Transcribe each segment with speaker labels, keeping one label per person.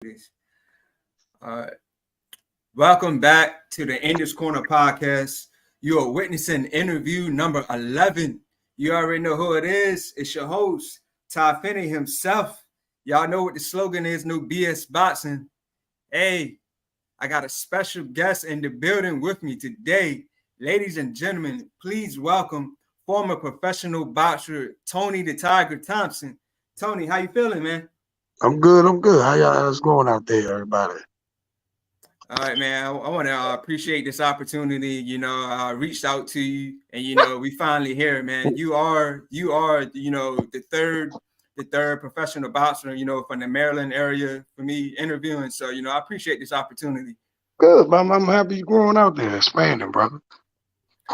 Speaker 1: This. Uh, Welcome back to the English Corner podcast. You are witnessing interview number 11. You already know who it is. It's your host, Ty Finney himself. Y'all know what the slogan is, no BS boxing. Hey, I got a special guest in the building with me today. Ladies and gentlemen, please welcome former professional boxer Tony the Tiger Thompson. Tony, how you feeling, man?
Speaker 2: I'm good. I'm good. How y'all's going out there, everybody?
Speaker 1: All right, man. I want to appreciate this opportunity. I reached out to you, and we finally here, man. You are the third professional boxer, from the Maryland area for me interviewing. So, I appreciate this opportunity.
Speaker 2: Good, man. I'm happy you're going out there, expanding, brother.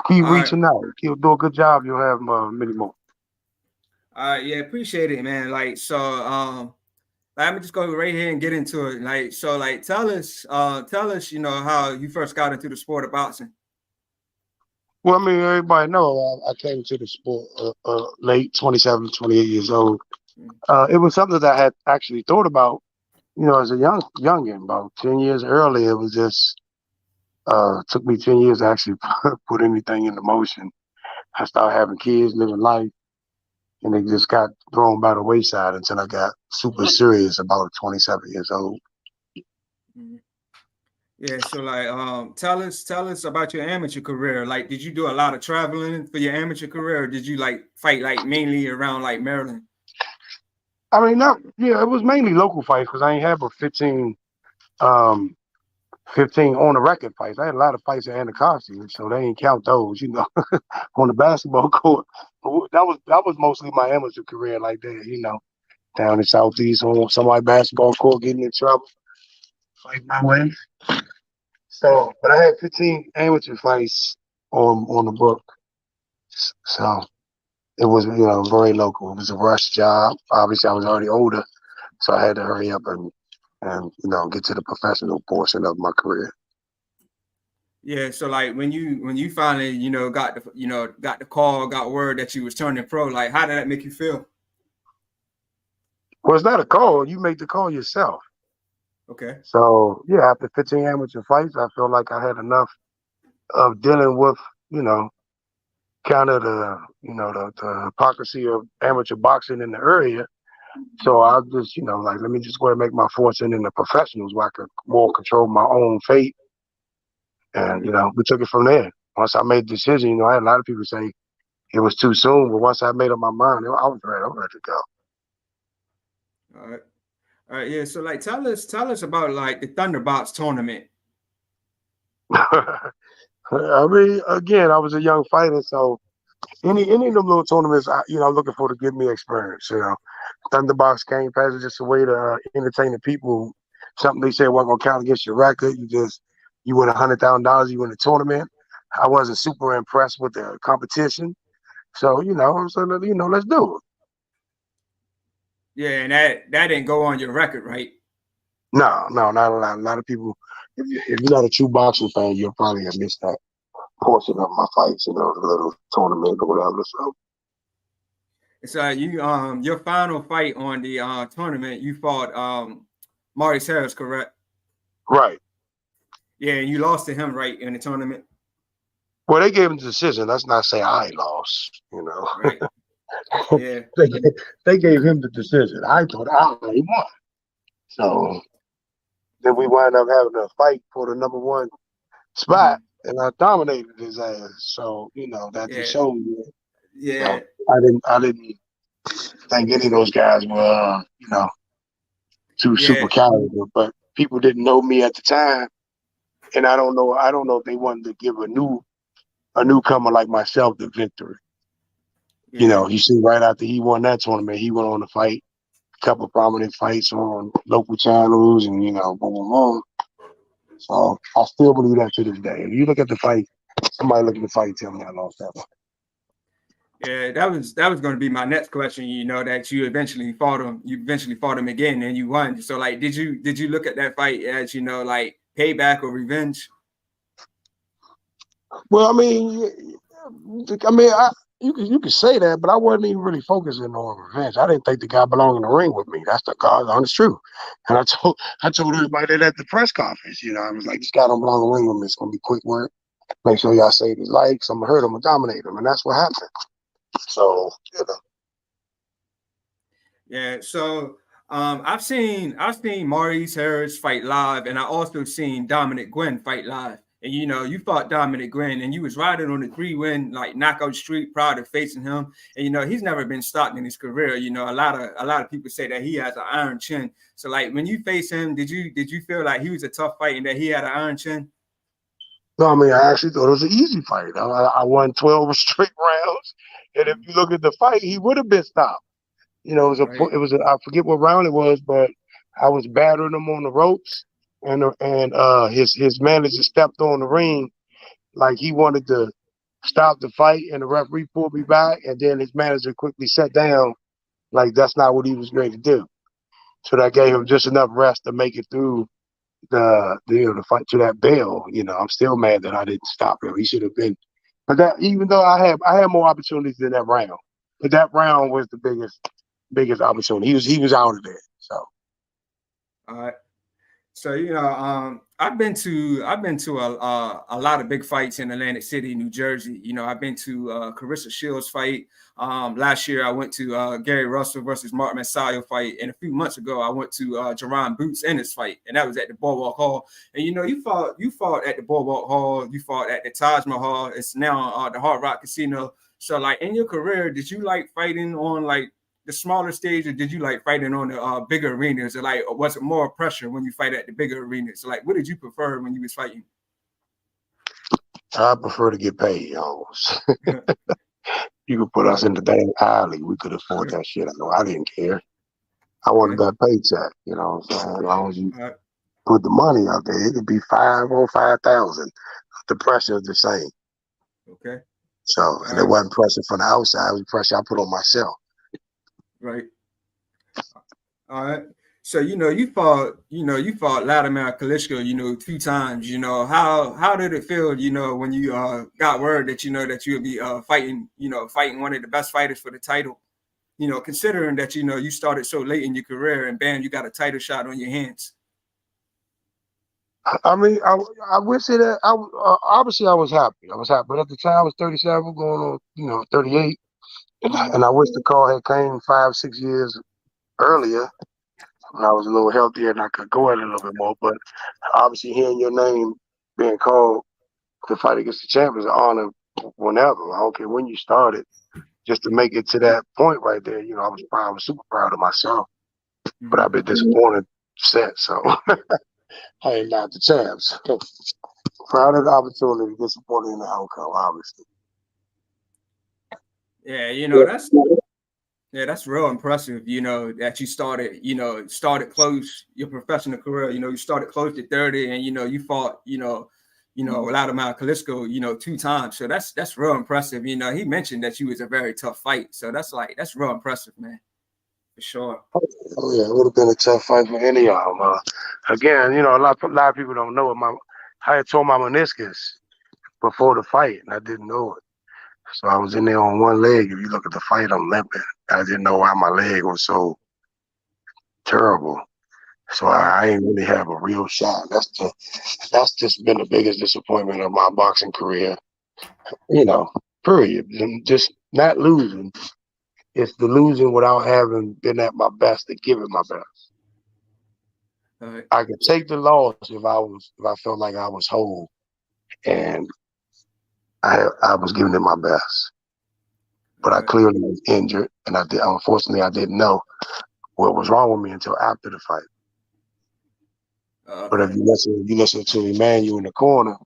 Speaker 2: Keep
Speaker 1: All right,
Speaker 2: reaching out. Keep doing a good job. You'll have many more.
Speaker 1: all right, yeah, appreciate it, man. Let me just go right here and get into it. Tell us, how you first got into the sport of boxing.
Speaker 2: Well, I mean, everybody know I came to the sport late 27, 28 years old. It was something that I had actually thought about, as a youngin, about 10 years earlier. It was just took me 10 years to actually put anything into motion. I started having kids, living life, and they just got thrown by the wayside until I got super serious about 27 years old.
Speaker 1: Mhm. Yeah, so tell us about your amateur career. Like, did you do a lot of traveling for your amateur career, or did you fight mainly around Maryland?
Speaker 2: I mean, it was mainly local fights because I ain't had but um, 15 on the record fights. I had a lot of fights at Anacostia, so they ain't count those, on the basketball court. That was mostly my amateur career like that, down in Southeast on somebody basketball court getting in trouble, fight my way. So, but I had 15 amateur fights on the book. So it was, very local. It was a rush job. Obviously, I was already older, so I had to hurry up and get to the professional portion of my career.
Speaker 1: Yeah, so when you finally got the call, got word that you was turning pro, like how did that make you feel?
Speaker 2: Well, it's not a call. You make the call yourself.
Speaker 1: Okay.
Speaker 2: So yeah, after 15 amateur fights, I feel like I had enough of dealing with, kind of the hypocrisy of amateur boxing in the area. So I just, let me just go ahead and make my fortune in the professionals where I could more control my own fate. And, we took it from there. Once I made the decision, I had a lot of people say it was too soon, but once I made up my mind, I was ready. I was ready to go.
Speaker 1: All right. All right, yeah. So tell us about the Thunderbox tournament.
Speaker 2: I mean, again, I was a young fighter, so any of them little tournaments, I'm looking for to give me experience. Thunderbox Game Pass is just a way to entertain the people. Something they said wasn't gonna count against your record. You win $100,000, you win a tournament. I wasn't super impressed with the competition, so let's do it.
Speaker 1: Yeah, and that didn't go on your record, right?
Speaker 2: No, not a lot. A lot of people, if you're not a true boxing fan, you'll probably have missed that portion of my fights, the little tournament or whatever. So.
Speaker 1: So your final fight on the tournament, you fought Maurice Harris, correct?
Speaker 2: Right.
Speaker 1: Yeah, and you lost to him, right, in the tournament.
Speaker 2: Well, they gave him the decision. Let's not say I lost,
Speaker 1: Right. Yeah.
Speaker 2: they gave him the decision. I thought I won. So then we wound up having a fight for the number one spot, and I dominated his ass. So that just
Speaker 1: Yeah.
Speaker 2: showed you.
Speaker 1: Yeah.
Speaker 2: I didn't think any of those guys were too
Speaker 1: Yeah.
Speaker 2: super caliber, but people didn't know me at the time, and I don't know if they wanted to give a newcomer like myself the victory.
Speaker 1: Yeah.
Speaker 2: You see, right after he won that tournament, he went on to fight a couple of prominent fights on local channels, and boom, boom, boom. So I still believe that to this day. If you look at the fight, somebody look at the fight, tell me I lost that one.
Speaker 1: Yeah, that was going to be my next question. That you eventually fought him. You eventually fought him again, and you won. So, did you look at that fight as payback or revenge?
Speaker 2: Well, I mean, you could say that, but I wasn't even really focusing on revenge. I didn't think the guy belonged in the ring with me. That's the God's honest truth. And I told everybody that at the press conference. I was like, this guy don't belong in the ring with me. It's gonna be quick work. Make sure y'all save his life. I'm gonna hurt him and dominate him, and that's what happened. So
Speaker 1: Yeah, so I've seen Maurice Harris fight live, and I also seen Dominic Gwynn fight live. And you fought Dominic Gwynn, and you was riding on a 3-win like knockout streak prior to facing him. And he's never been stopped in his career. A lot of people say that he has an iron chin. So like when you face him, did you feel like he was a tough fight and that he had an iron chin?
Speaker 2: no, I mean, I actually thought it was an easy fight. I won 12 straight rounds, and if you look at the fight, he would have been stopped.
Speaker 1: Right.
Speaker 2: I forget what round it was, but I was battering him on the ropes, and his manager stepped on the ring like he wanted to stop the fight, and the referee pulled me back, and then his manager quickly sat down like that's not what he was going to do. So that gave him just enough rest to make it through the fight to that bell. I'm still mad that I didn't stop him. He should have been, but that even though I had more opportunities than that round, but that round was the biggest opportunity. He was out of there. So
Speaker 1: All right. So I've been to a lot of big fights in Atlantic City, New Jersey. I've been to Carissa Shields fight. Last year I went to Gary Russell versus Mark Masayo fight, and a few months ago I went to Jerron Boots Ennis fight, and that was at the Boardwalk Hall. And you fought at the Boardwalk Hall, you fought at the Taj Mahal. It's now the Hard Rock Casino. So like in your career, did you like fighting on like the smaller stage, or did you like fighting on the bigger arenas? Or like, was it more pressure when you fight at the bigger arenas? So like, what did you prefer when you was fighting?
Speaker 2: I prefer to get paid. You could put
Speaker 1: All
Speaker 2: us in the damn alley. We could afford
Speaker 1: right,
Speaker 2: that shit. I didn't care. I wanted
Speaker 1: okay,
Speaker 2: that paycheck. What I'm saying? As long as you
Speaker 1: all right,
Speaker 2: put the money out there, it could be 5 or 5,000. The pressure is the same.
Speaker 1: okay,
Speaker 2: So,
Speaker 1: all
Speaker 2: and it
Speaker 1: right,
Speaker 2: wasn't pressure from the outside. It was pressure I put on myself.
Speaker 1: right, all right. So you fought Latimer Klitschko, 2 times. How did it feel, when you got word that that you would be fighting one of the best fighters for the title? Considering that you started so late in your career, and bam, you got a title shot on your hands.
Speaker 2: I mean, I wish it. Obviously, I was happy. I was happy, but at the time, I was 37, going on, 38,
Speaker 1: Mhm.
Speaker 2: and I wish the call had came 5, 6 years earlier when I was a little healthier and I could go at it a little bit more. But obviously, hearing your name being called to fight against the champ is an honor whenever. I don't care when you started. Just to make it to that point right there, I was super proud of myself. But I've
Speaker 1: Mhm.
Speaker 2: been disappointed since. So I ain't not the champs. Proud of the opportunity, disappointed in the outcome, obviously.
Speaker 1: Yeah,
Speaker 2: Yeah.
Speaker 1: that's real impressive. That you started close your professional career. You started close to 30, and you fought Vladimir Klitschko 2 times. So that's real impressive. He mentioned that you was a very tough fight. So that's real impressive, man, for sure.
Speaker 2: Oh yeah, it would have been a tough fight for any of them. Again, a lot of people don't know it. I had tore my meniscus before the fight, and I didn't know it. So I was in there on one leg. If you look at the fight, I'm limping. I didn't know why my leg was so terrible. So
Speaker 1: Right.
Speaker 2: I ain't really have a real shot. That's just been the biggest disappointment of my boxing career. You know, period. And just not losing. It's the losing without having been at my best to give it my best.
Speaker 1: Right.
Speaker 2: I could take the loss if I felt like I was whole and I was giving it my best. But I
Speaker 1: Right.
Speaker 2: clearly was injured, and unfortunately I didn't know what was wrong with me until after the fight. But if
Speaker 1: Okay.
Speaker 2: you listen to Emmanuel in the corner,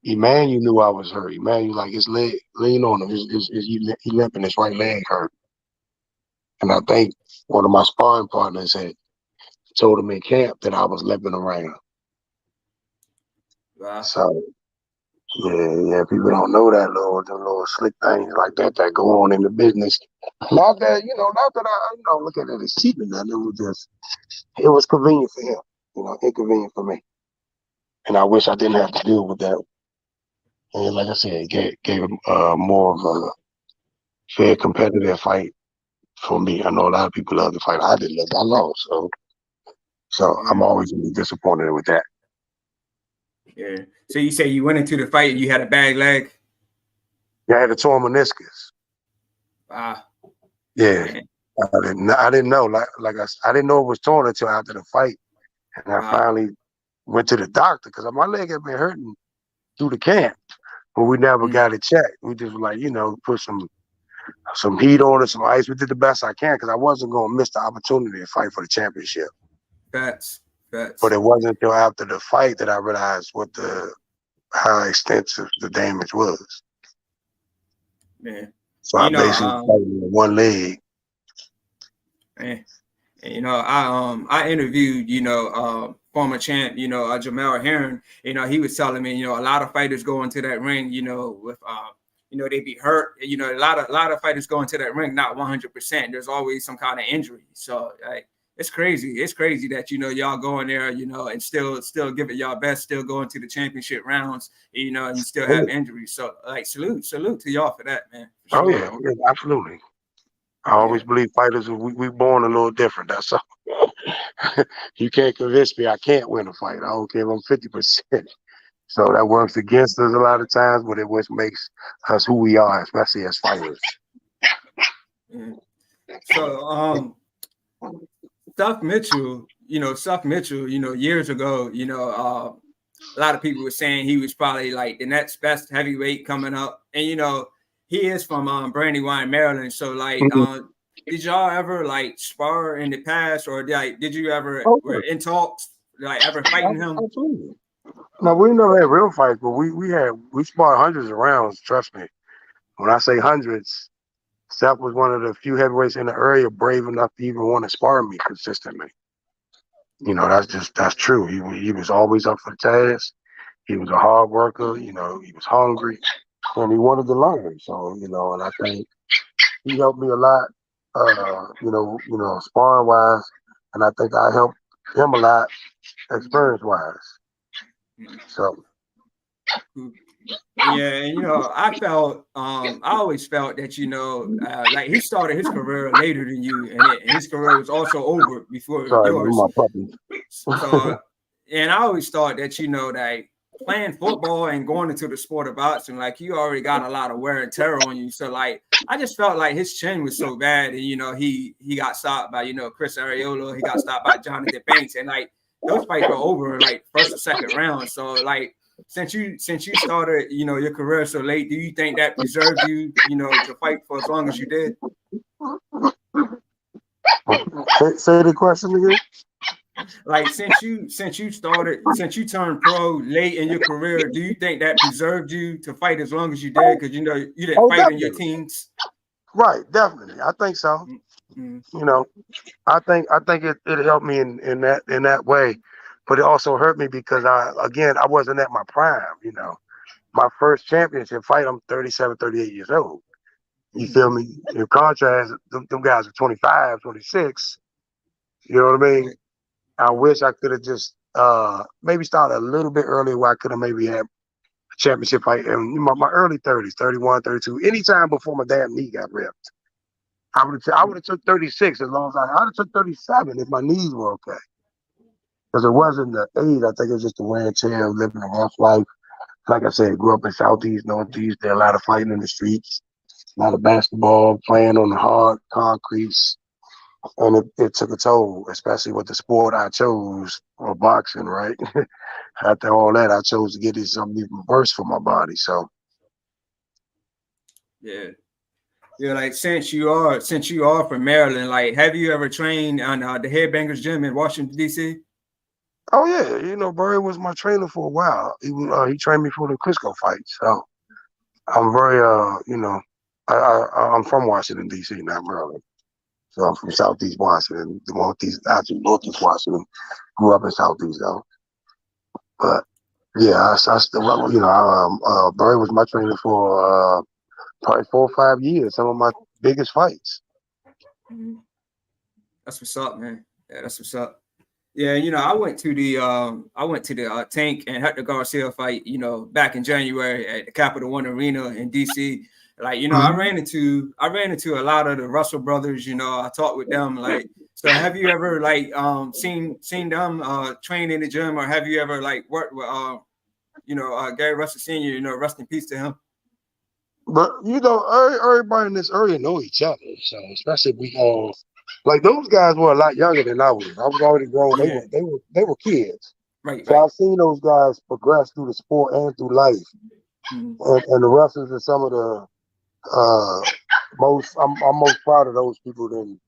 Speaker 2: Emmanuel knew I was hurt. Emmanuel, like his leg, lean on him. He limping. His right leg hurt. And I think one of my sparring partners had told him in camp that I was limping around.
Speaker 1: Wow.
Speaker 2: So yeah, people don't know that the little slick things like that go on in the business. Not that I look at it as cheating. It was convenient for him. Inconvenient for me. And I wish I didn't have to deal with that. And like I said, it gave him more of fair competitive fight for me. I know a lot of people love the fight. I didn't love it. I lost. So I'm always gonna be disappointed with that.
Speaker 1: Yeah. So you say you went into the fight and you had a bad leg?
Speaker 2: Yeah, I had a torn meniscus.
Speaker 1: Wow.
Speaker 2: Yeah.
Speaker 1: Man.
Speaker 2: I didn't know. I didn't know it was torn until after the fight. And I
Speaker 1: Wow.
Speaker 2: finally went to the doctor because my leg had been hurting through the camp, but we never got it checked. We just like, put some heat on it, some ice. We did the best I can because I wasn't going to miss the opportunity to fight for the championship.
Speaker 1: Facts.
Speaker 2: But it wasn't until after the fight that I realized how extensive the damage was.
Speaker 1: Man.
Speaker 2: So I basically fighted with one leg.
Speaker 1: Man. And, I interviewed, former champ, Jamel Herring. He was telling me, a lot of fighters go into that ring, with they be hurt. A lot of fighters go into that ring not 100%. There's always some kind of injury. So like it's crazy. It's crazy that y'all go in there, and still give it y'all best, still going to the championship rounds, and you still have injuries. So like salute to y'all for that, man. For
Speaker 2: sure.
Speaker 1: Yeah,
Speaker 2: absolutely. I always believe fighters we born a little different. That's all. You can't convince me I can't win a fight. I don't care if I'm 50%. So that works against us a lot of times, but it which makes us who we are, especially as fighters.
Speaker 1: So Seth Mitchell, years ago, a lot of people were saying he was probably like the next best heavyweight coming up. And he is from Brandywine, Maryland. So like did y'all ever like spar in the past, or did you ever were in talks, like ever fighting him?
Speaker 2: Absolutely. No, we never had real fights, but we sparred hundreds of rounds. Trust me. When I say hundreds, Seth was one of the few heavyweights in the area brave enough to even want to spar me consistently. That's true. He was always up for the task. He was a hard worker. He was hungry, and he wanted to learn. So and I think he helped me a lot. Sparring wise, and I think I helped him a lot experience wise. So.
Speaker 1: Yeah, and I always felt that like he started his career later than you, and his career was also over before yours.
Speaker 2: My puppy.
Speaker 1: So, and I always thought that that playing football and going into the sport of boxing, like you already got a lot of wear and tear on you. So like I just felt like his chin was so bad, and he got stopped by Chris Arreola, he got stopped by Jonathan Banks, and like those fights were over like first or second round. So like since you started your career so late, do you think that preserved you to fight for as long as you did?
Speaker 2: Say the question again.
Speaker 1: Like since you turned pro late in your career, do you think that preserved you to fight as long as you did? Because you didn't fight
Speaker 2: definitely.
Speaker 1: in your teens.
Speaker 2: Right, definitely. I think so. I think it helped me in that way, but it also hurt me because I wasn't at my prime. My first championship fight, I'm 37, 38 years old. You feel me? In contrast, them guys are 25, 26. You know what I mean? I wish I could have just maybe started a little bit earlier where I could have maybe had a championship fight in my early 30s, 31, 32, anytime before my damn knee got ripped. I would have took 36 as long as I would have took 37 if my knees were okay. Because it wasn't the age, I think it was just the wear and tear of living a rough life. Like I said, grew up in Southeast, Northeast. There a lot of fighting in the streets, a lot of basketball, playing on the hard concretes. And it took a toll, especially with the sport I chose, or boxing, right? After all that, I chose to get into something even worse for my body. So,
Speaker 1: yeah, like since you are from Maryland, like have you ever trained on the Headbangers Gym in Washington D.C.?
Speaker 2: Oh yeah, Barry was my trainer for a while. He trained me for the Crisco fights. So I'm very I'm from Washington D.C., not Maryland. So I'm from Southeast Washington, actually Northeast Washington. Grew up in Southeast though. But yeah, I still, Barry was my trainer for probably 4 or 5 years. Some of my biggest fights.
Speaker 1: That's what's up, man. Yeah, that's what's up. Yeah, I went to the Tank and Hector Garcia fight, back in January at the Capital One Arena in DC. Like, I ran into a lot of the Russell brothers. I talked with them. Like, so have you ever like seen them train in the gym, or have you ever like worked with Gary Russell Sr., rest in peace to him.
Speaker 2: But everybody in this area know each other. So especially we all like those guys were a lot younger than I was. I was already grown.
Speaker 1: Yeah.
Speaker 2: They were kids.
Speaker 1: Right.
Speaker 2: So I've seen those guys progress through the sport and through life.
Speaker 1: Mm-hmm.
Speaker 2: And the Russells are some of the most. I'm most proud of those people than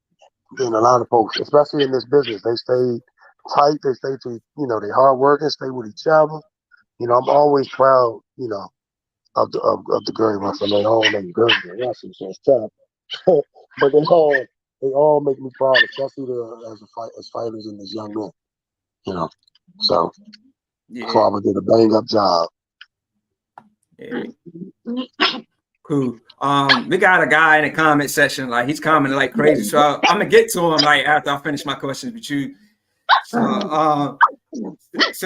Speaker 2: a lot of folks, especially in this business. They stay tight. They stay to they hard working. Stay with each other. I'm always proud. Of the Gary Russell. They all make Gary Russell, so it's tough. But they all make me proud, especially as fighters and as young men. So
Speaker 1: Yeah.
Speaker 2: Father did a bang up job.
Speaker 1: Yeah. Cool. We got a guy in the comment section, like he's commenting like crazy. So I'm gonna get to him like after I finish my questions with you. So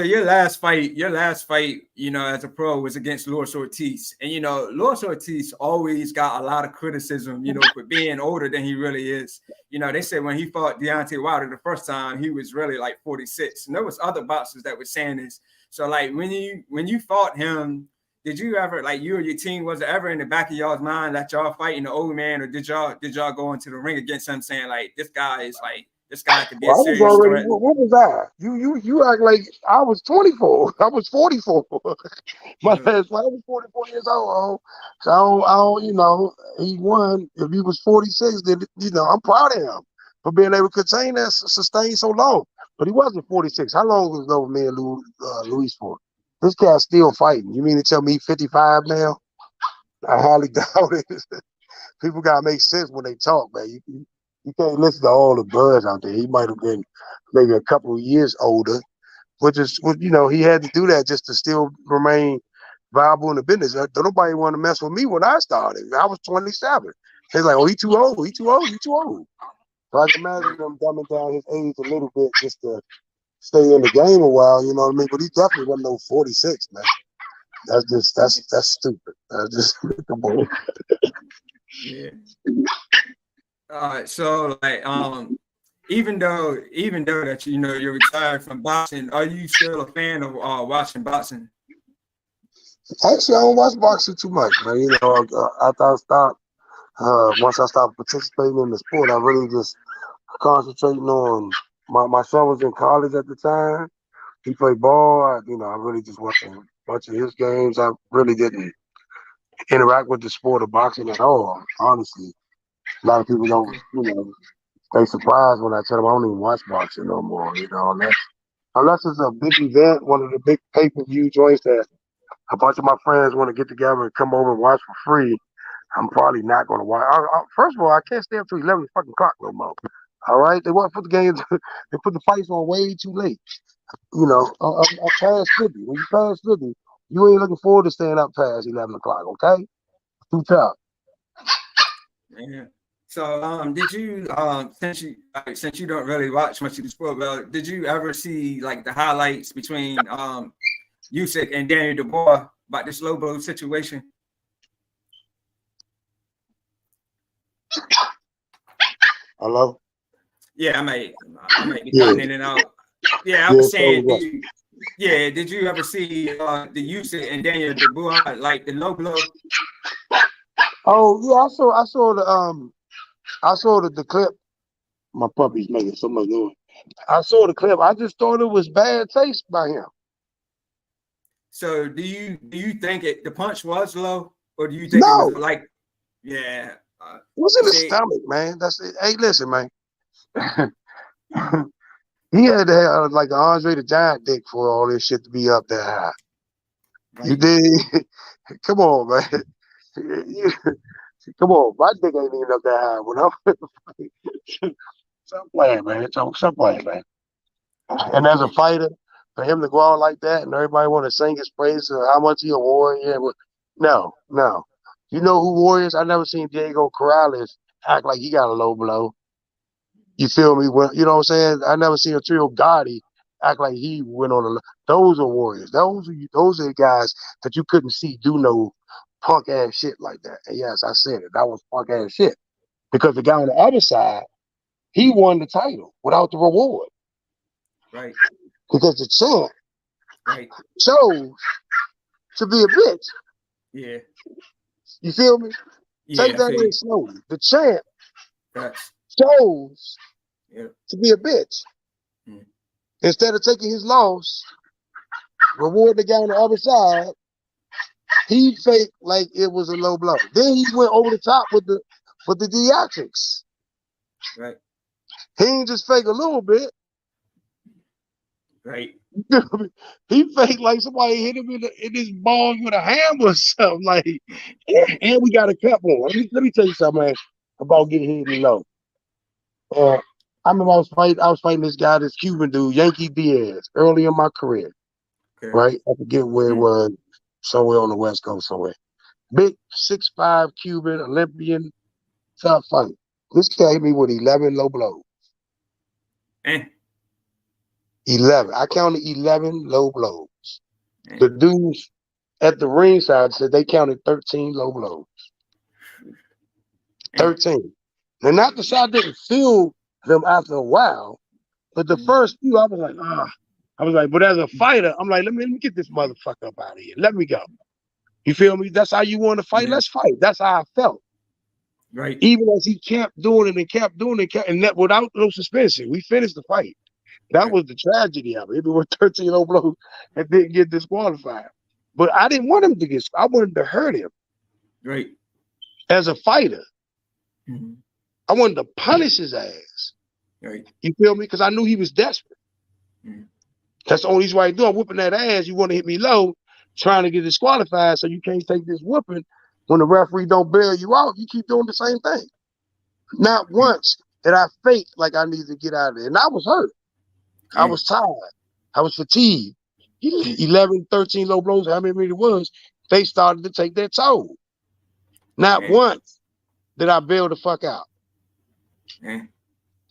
Speaker 1: your last fight, as a pro was against Luis Ortiz. And Luis Ortiz always got a lot of criticism, for being older than he really is. They said when he fought Deontay Wilder the first time, he was really like 46. And there was other boxers that were saying this. So like when you fought him, did you ever, like, you or your team, was it ever in the back of y'all's mind that y'all fighting the old man, or did y'all go into the ring against him saying like this guy could be a serious threat?
Speaker 2: What was I? You act like I was 24. I was 44. My last fight, I was 44 years old. So I don't, he won. If he was 46, then I'm proud of him for being able to sustain so long. But he wasn't 46. How long was it over me and Luis for? This guy's still fighting. You mean to tell me he's 55 now? I highly doubt it. People gotta make sense when they talk, man. You can't listen to all the buzz out there. He might have been maybe a couple of years older, he had to do that just to still remain viable in the business. Nobody want to mess with me when I started. I was 27. He's like, oh, he too old. He too old. He too old. So I can imagine him dumbing down his age a little bit just to stay in the game a while. You know what I mean? But he definitely wasn't no 46, man. That's stupid. That's just come on.
Speaker 1: Yeah. So like even though that you're retired from boxing, are you still a fan of watching boxing?
Speaker 2: Actually, I don't watch boxing too much, man. After I stopped, once I stopped participating in the sport, I really just concentrating on my son was in college at the time. He played ball. I really just watched a bunch of his games. I really didn't interact with the sport of boxing at all, honestly. A lot of people don't, they surprised when I tell them I don't even watch boxing no more, unless it's a big event, one of the big pay-per-view joints that a bunch of my friends want to get together and come over and watch for free. I'm probably not going to watch. First of all, I can't stay up till 11 fucking o'clock no more. All right, they want to put the games, they put the fights on way too late. I'm past 50. When you pass 50, you ain't looking forward to staying up past 11 o'clock. Okay, too tough.
Speaker 1: Yeah. So, did you since you don't really watch much of the sport, well, did you ever see like the highlights between Usyk and Daniel Dubois about this low blow situation?
Speaker 2: Hello?
Speaker 1: Yeah, I might be cutting in and out. Yeah, I was saying, did you ever see the Usyk and Daniel Dubois, like the low blow?
Speaker 2: Oh yeah, I saw the clip. My puppy's making so much noise. I saw the clip. I just thought it was bad taste by him.
Speaker 1: So do you think the punch was low, or do you think it was like, yeah?
Speaker 2: It was in the stomach, man. That's it. Hey, listen, man. He had to have like an Andre the Giant dick for all this shit to be up that high. Right. You did? Come on, man. Come on, my dick ain't even up that high when I'm stop playing, man. Stop playing, man. And as a fighter, for him to go out like that and everybody want to sing his praise of how much he a warrior. No. You know who warriors? I never seen Diego Corrales act like he got a low blow. You feel me? Well, you know what I'm saying? I never seen Trio Gotti act like he went on a. Those are warriors. Those are the guys that you couldn't see do no punk ass shit like that. And yes, I said it. That was punk ass shit. Because the guy on the other side, he won the title without the reward.
Speaker 1: Right.
Speaker 2: Because the champ
Speaker 1: Right.
Speaker 2: chose to be a bitch.
Speaker 1: Yeah.
Speaker 2: You feel me?
Speaker 1: Yeah.
Speaker 2: Take that in slowly. The champ
Speaker 1: That's
Speaker 2: chose
Speaker 1: yeah.
Speaker 2: to be a bitch.
Speaker 1: Mm.
Speaker 2: Instead of taking his loss, reward the guy on the other side, he faked like it was a low blow. Then he went over the top with the theatrics.
Speaker 1: Right.
Speaker 2: He ain't just fake a little bit.
Speaker 1: Right.
Speaker 2: He faked like somebody hit him in his balls with a hammer or something. Like, and we got a cup on. Let me tell you something, man, about getting hit low. I remember I was fighting this guy, this Cuban dude, Yankee Diaz, early in my career.
Speaker 1: Okay.
Speaker 2: Right? I forget where it was, somewhere on the West Coast somewhere. Big 6'5" Cuban, Olympian, tough fight. This guy hit me with 11 low blows. 11. I counted 11 low blows. The dudes at the ringside said they counted 13 low blows. 13. Now, not the side didn't feel them after a while, but the first few, I was like, I was like, but as a fighter, I'm like, let me get this motherfucker up out of here. Let me go. You feel me? That's how you want to fight? Let's fight. That's how I felt.
Speaker 1: Right.
Speaker 2: Even as he kept doing it and kept doing it, and that without no suspension, we finished the fight. That was the tragedy of it. It was 13 low blows and didn't get disqualified. But I didn't want him to get. I wanted to hurt him.
Speaker 1: Right.
Speaker 2: As a fighter, I wanted to punish his ass.
Speaker 1: Right.
Speaker 2: You feel me? Because I knew he was desperate. That's the only reason why I do. I'm whooping that ass. You want to hit me low, trying to get disqualified, so you can't take this whooping. When the referee don't bail you out, you keep doing the same thing. Not once did I fake like I needed to get out of there. And I was hurt. I was tired. I was fatigued. 11, 13 low blows, how many it was, they started to take their toll. Not once did I bail the fuck out.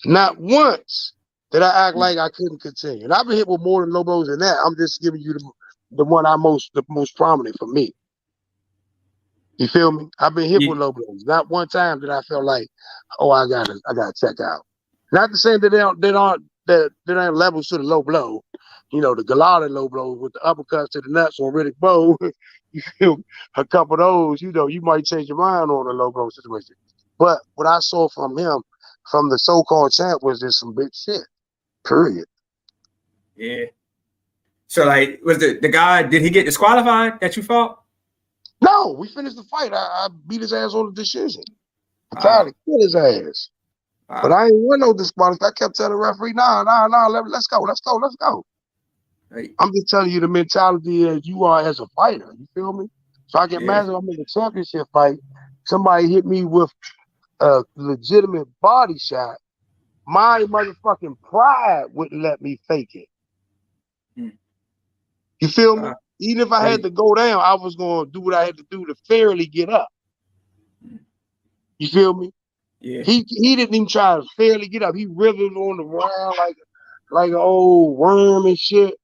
Speaker 2: Not once did I act like I couldn't continue. And I've been hit with more than low blows than that. I'm just giving you the one the most prominent for me. You feel me? I've been hit with low blows. Not one time did I feel like, oh, I gotta check out. Not to say that there ain't levels to the low blow. You know, the Galata low blow with the uppercuts to the nuts on Riddick Bowe. You feel a couple of those, you know, you might change your mind on a low blow situation. But what I saw from him, from the so-called champ, was just some big shit. Period.
Speaker 1: Yeah. So, like, was the guy, did he get disqualified that you fought?
Speaker 2: No, we finished the fight. I beat his ass on the decision. I tried to kill his ass. But I ain't want no disqualification. I kept telling the referee, nah, let's go. Right. I'm just telling you the mentality as you are as a fighter. You feel me? So I can imagine I'm in a championship fight. Somebody hit me with a legitimate body shot. My motherfucking pride wouldn't let me fake it. You feel me? Even if I had to go down, I was going to do what I had to do to fairly get up. You feel me?
Speaker 1: Yeah.
Speaker 2: He didn't even try to fairly get up. He wriggled on the ground like an old worm and shit.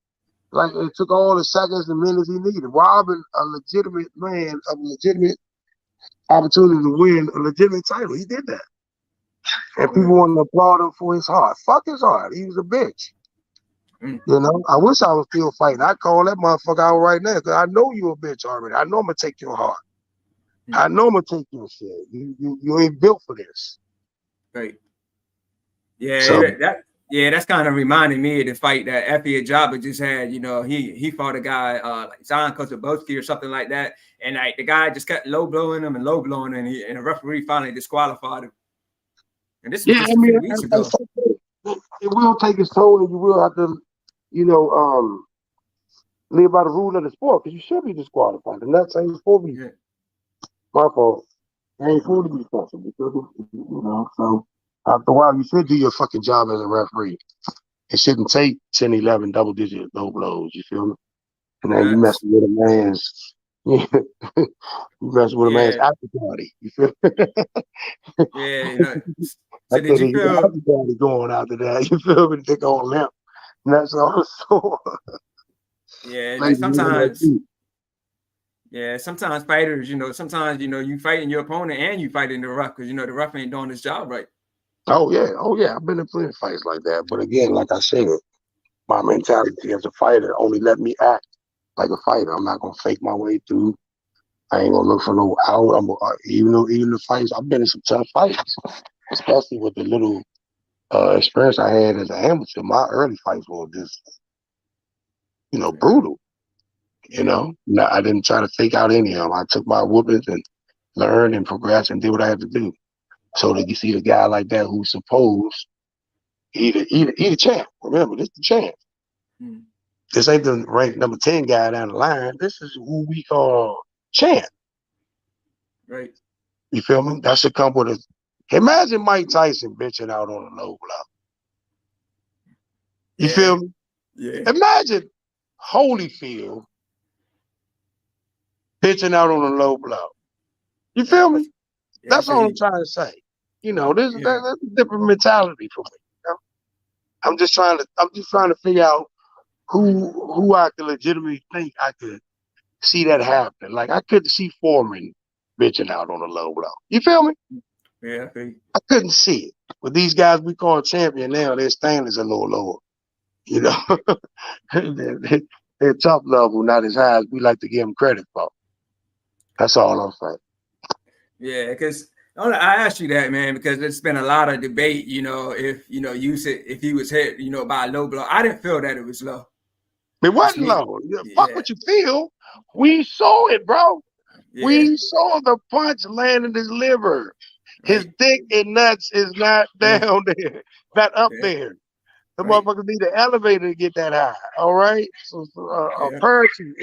Speaker 2: Like it took all the seconds and minutes he needed. Robbing a legitimate man of a legitimate opportunity to win a legitimate title. He did that. And people want to applaud him for his heart. Fuck his heart. He was a bitch. You know, I wish I was still fighting. I'd call that motherfucker out right now because I know you a bitch already. I know I'm going to take your heart. I know I'm going to take your shit. You ain't built for this.
Speaker 1: Right. Yeah, that's kind of reminding me of the fight that Effie Ajaba just had. You know, he fought a guy like Zan Kosoboski or something like that, and like the guy just kept low blowing him, and the referee finally disqualified him. And this was just a few weeks ago.
Speaker 2: It will take its toll, and you will have to, you know, live by the rule of the sport because you should be disqualified. And that's ain't for me. My fault. It ain't for to be special because you know. So after a while, you should do your fucking job as a referee. It shouldn't take 10, 11 double-digit low blows. You feel me? And then you messing with a man's, you messing with a man's after party. You feel me?
Speaker 1: Yeah, you know.
Speaker 2: So did you feel after party going after that? You feel me? They go limp. And that's all.
Speaker 1: Yeah, like sometimes. Yeah, sometimes fighters, sometimes you fighting your opponent and you fighting the ref because the ref ain't doing his job right.
Speaker 2: Oh yeah. I've been in plenty of fights like that. But again, like I said, my mentality as a fighter only let me act like a fighter. I'm not gonna fake my way through. I ain't gonna look for no out. Even the fights, I've been in some tough fights, especially with the little experience I had as an amateur. My early fights were just, brutal.
Speaker 1: Yeah.
Speaker 2: No, I didn't try to fake out any of them. I took my whoopings and learned and progressed and did what I had to do. So that you see the guy like that who's supposed he the champ. Remember, this the champ.
Speaker 1: Mm.
Speaker 2: This ain't the ranked number 10 guy down the line. This is who we call champ.
Speaker 1: Right.
Speaker 2: You feel me? That should come with a. Imagine Mike Tyson bitching out on a low blow. You
Speaker 1: Yeah.
Speaker 2: feel me?
Speaker 1: Yeah.
Speaker 2: Imagine Holyfield bitching out on a low blow. You feel me?
Speaker 1: Yeah, I
Speaker 2: That's
Speaker 1: feel
Speaker 2: all I'm
Speaker 1: you.
Speaker 2: trying to say. That's
Speaker 1: Yeah.
Speaker 2: a different mentality for me. I'm just trying to figure out who I could legitimately think I could see that happen. Like I couldn't see Foreman bitching out on a low blow. You feel me?
Speaker 1: Yeah, I feel you.
Speaker 2: I couldn't see it. But these guys we call champion now, their standards are a little lower. They're top level, not as high as we like to give them credit for. That's all I'm saying.
Speaker 1: Yeah, because I asked you that, man, because there's been a lot of debate, if you said if he was hit, by a low blow. I didn't feel that it was low.
Speaker 2: It
Speaker 1: Just
Speaker 2: wasn't
Speaker 1: me.
Speaker 2: low. Fuck
Speaker 1: Yeah.
Speaker 2: what you feel. We saw it, bro.
Speaker 1: Yeah.
Speaker 2: We saw the punch land in his liver. His
Speaker 1: Right.
Speaker 2: dick and nuts is not
Speaker 1: Yeah.
Speaker 2: down there, not up
Speaker 1: Yeah.
Speaker 2: there. The
Speaker 1: Right.
Speaker 2: motherfuckers need an elevator to get that high. All right, so a
Speaker 1: Yeah.
Speaker 2: parachute.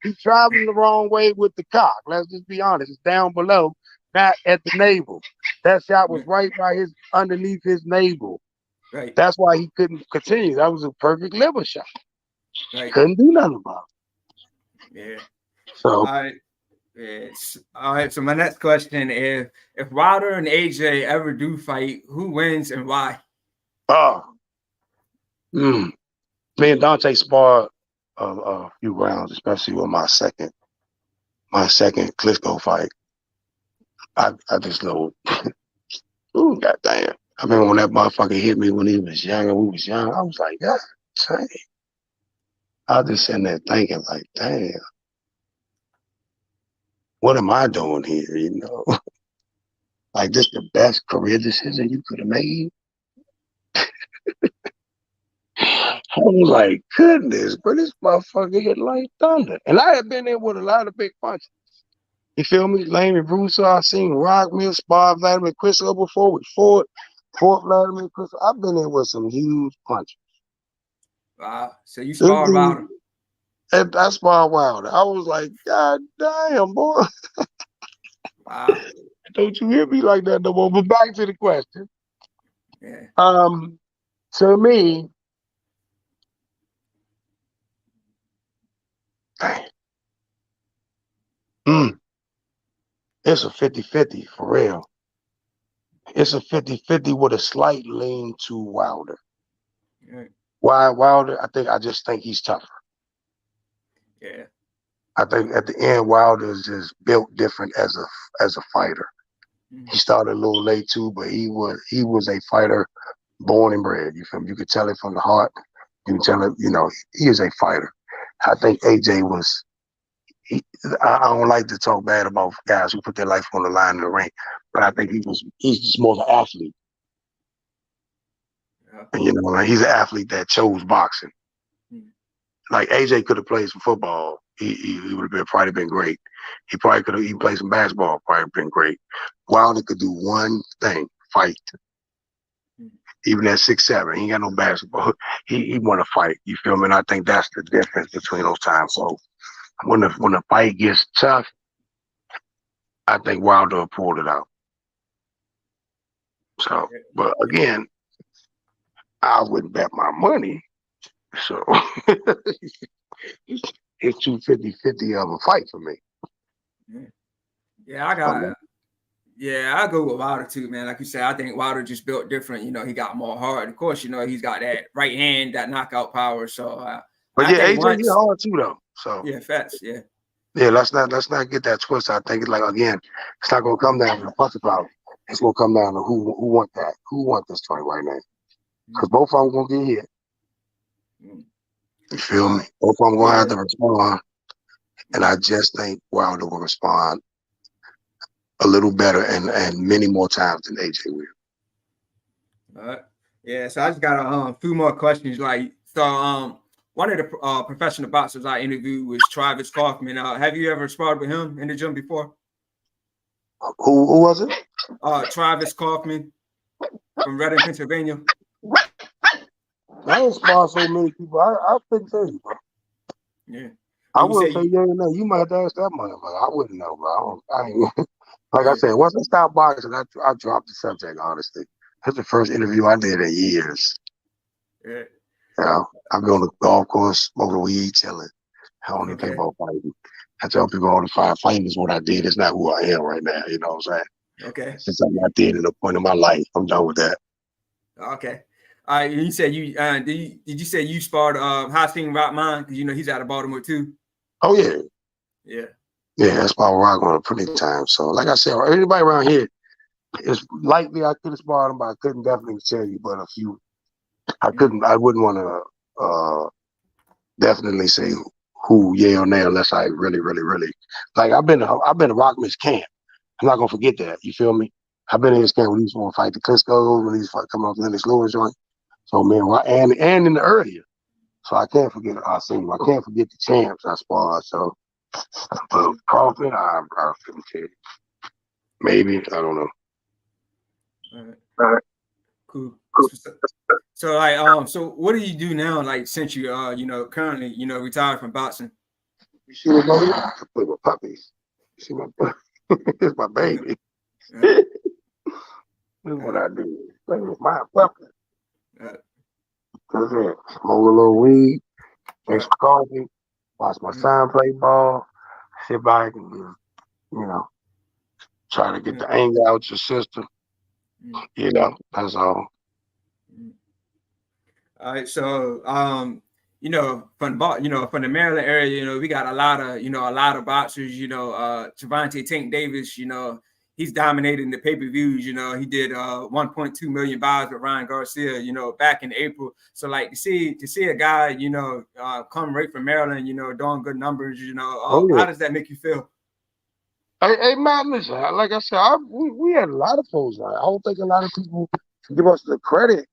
Speaker 2: He's traveling the wrong way with the cock. Let's just be honest. It's down below, not at the navel. That shot was
Speaker 1: Yeah.
Speaker 2: right by his underneath his navel.
Speaker 1: Right.
Speaker 2: That's why he couldn't continue. That was a perfect liver shot.
Speaker 1: Right.
Speaker 2: Couldn't do nothing about
Speaker 1: Yeah.
Speaker 2: it. So,
Speaker 1: All right. All right. So my next question is: if Wilder and AJ ever do fight, who wins and why?
Speaker 2: uh, me and Dante sparred a few rounds, especially with my second Klitschko fight. I just know, ooh, goddamn. I remember when that motherfucker hit me when he was young and we was young. I was like, God dang. I was just sitting there thinking, like, damn, what am I doing here? Like, this the best career decision you could have made. I was like, goodness, but this motherfucker hit like thunder. And I had been in with a lot of big punches. You feel me? Lamy Russo, I seen Rockmill, spar Vladimir Klitschko before. We fought Vladimir Klitschko. I've been in with some huge punches.
Speaker 1: Wow. So you
Speaker 2: This
Speaker 1: sparred
Speaker 2: dude,
Speaker 1: Wilder.
Speaker 2: and I sparred Wilder. I was like, God damn, boy.
Speaker 1: Wow.
Speaker 2: Don't you hear me like that no more? But back to the question.
Speaker 1: Yeah.
Speaker 2: To me, it's a 50-50 for real. It's a 50-50 with a slight lean to Wilder.
Speaker 1: Yeah.
Speaker 2: Why Wilder? I just think he's tougher.
Speaker 1: Yeah.
Speaker 2: I think at the end, Wilder is just built different as a fighter.
Speaker 1: Mm.
Speaker 2: He started a little late too, but he was a fighter born and bred. You feel me? You could tell it from the heart. You can tell it, he is a fighter. I think AJ was I don't like to talk bad about guys who put their life on the line in the ring, but I think he's just more of an athlete.
Speaker 1: Yeah.
Speaker 2: And he's an athlete that chose boxing.
Speaker 1: Mm.
Speaker 2: Like AJ could have played some football. He would have probably been great. He probably could have even played some basketball, probably been great. Wilder could do one thing, fight.
Speaker 1: Mm.
Speaker 2: Even at 6'7", he ain't got no basketball. He want to fight. You feel me? And I think that's the difference between those times. So when the fight gets tough, I think Wilder pulled it out. So, but again, I wouldn't bet my money. So it's 250-50 of a fight for me.
Speaker 1: Yeah. Yeah, I go with Wilder too, man. Like you said, I think Wilder just built different. He got more hard. Of course, he's got that right hand, that knockout power. So
Speaker 2: But
Speaker 1: I
Speaker 2: yeah,
Speaker 1: think
Speaker 2: AJ hit
Speaker 1: once,
Speaker 2: hard too though. So
Speaker 1: yeah, facts, yeah.
Speaker 2: Yeah, let's not get that twist. I think it's like again, it's not gonna come down to the punch about. It's gonna come down to who want that, who want this joint right now. Because both of them gonna get hit.
Speaker 1: Mm.
Speaker 2: You feel me? Both of them gonna
Speaker 1: Yeah.
Speaker 2: have to respond, and I just think Wilder will respond a little better and many more times than AJ will.
Speaker 1: Yeah, so I just got a few more questions. Like, so one of the professional boxers I interviewed was Travis Kaufman. Have you ever sparred with him in the gym before?
Speaker 2: Who was it?
Speaker 1: Travis Kaufman from Reading, Pennsylvania.
Speaker 2: I don't spar so many people. I couldn't tell you, bro.
Speaker 1: Yeah.
Speaker 2: I
Speaker 1: And you
Speaker 2: wouldn't
Speaker 1: say
Speaker 2: say
Speaker 1: you,
Speaker 2: yeah or no. You might have to ask that motherfucker. I wouldn't know, bro. I ain't, like I
Speaker 1: yeah,
Speaker 2: said, once I stopped boxing, I dropped the subject, honestly. That's the first interview I did in years.
Speaker 1: yeah.
Speaker 2: You know, I've been on the golf course, smoking weed, chilling. I don't even think
Speaker 1: Okay.
Speaker 2: about fighting. I tell people all the time, fighting is what I did. It's not who I am right now. You know what I'm saying?
Speaker 1: Okay.
Speaker 2: It's just something I did at a point in my life. I'm done with that.
Speaker 1: Okay. You said you did you say you sparred Hosting Rockman? Because you know he's out of Baltimore too.
Speaker 2: Oh, yeah.
Speaker 1: Yeah.
Speaker 2: Yeah, that's my rock on plenty of times. So, like I said, anybody around here, it's likely I could have sparred him, but I couldn't definitely tell you. But I wouldn't want to definitely say who, yeah or nay, unless I really, really, really, like I've been to Rockman's camp. I'm not gonna forget that. You feel me? I've been in his camp when he was going to fight the Klitschko's, when he was coming off Lennox Lewis joint. So man, and in the earlier. So I can't forget I can't forget the champs I sparred. So Crawford, I couldn't tell you. Maybe, I don't know.
Speaker 1: All right.
Speaker 2: All right.
Speaker 1: Cool. So so what do you do now? Like since you currently retired from boxing.
Speaker 2: You see what I'm I play with puppies. You see my it's my baby. This is what I do. Play with my puppy. That's it. Smoke a little weed, drink some coffee, watch my son play ball, sit back and just, try to get the anger out your system. That's all.
Speaker 1: All right, so from the Maryland area, we got a lot of boxers. Javante Tank Davis, he's dominating the pay-per-views. He did 1.2 million buys with Ryan Garcia, back in April. So like to see a guy, come right from Maryland, doing good numbers, how does that make you feel?
Speaker 2: Hey, man, listen. Like I said, we had a lot of folks. I don't think a lot of people give us the credit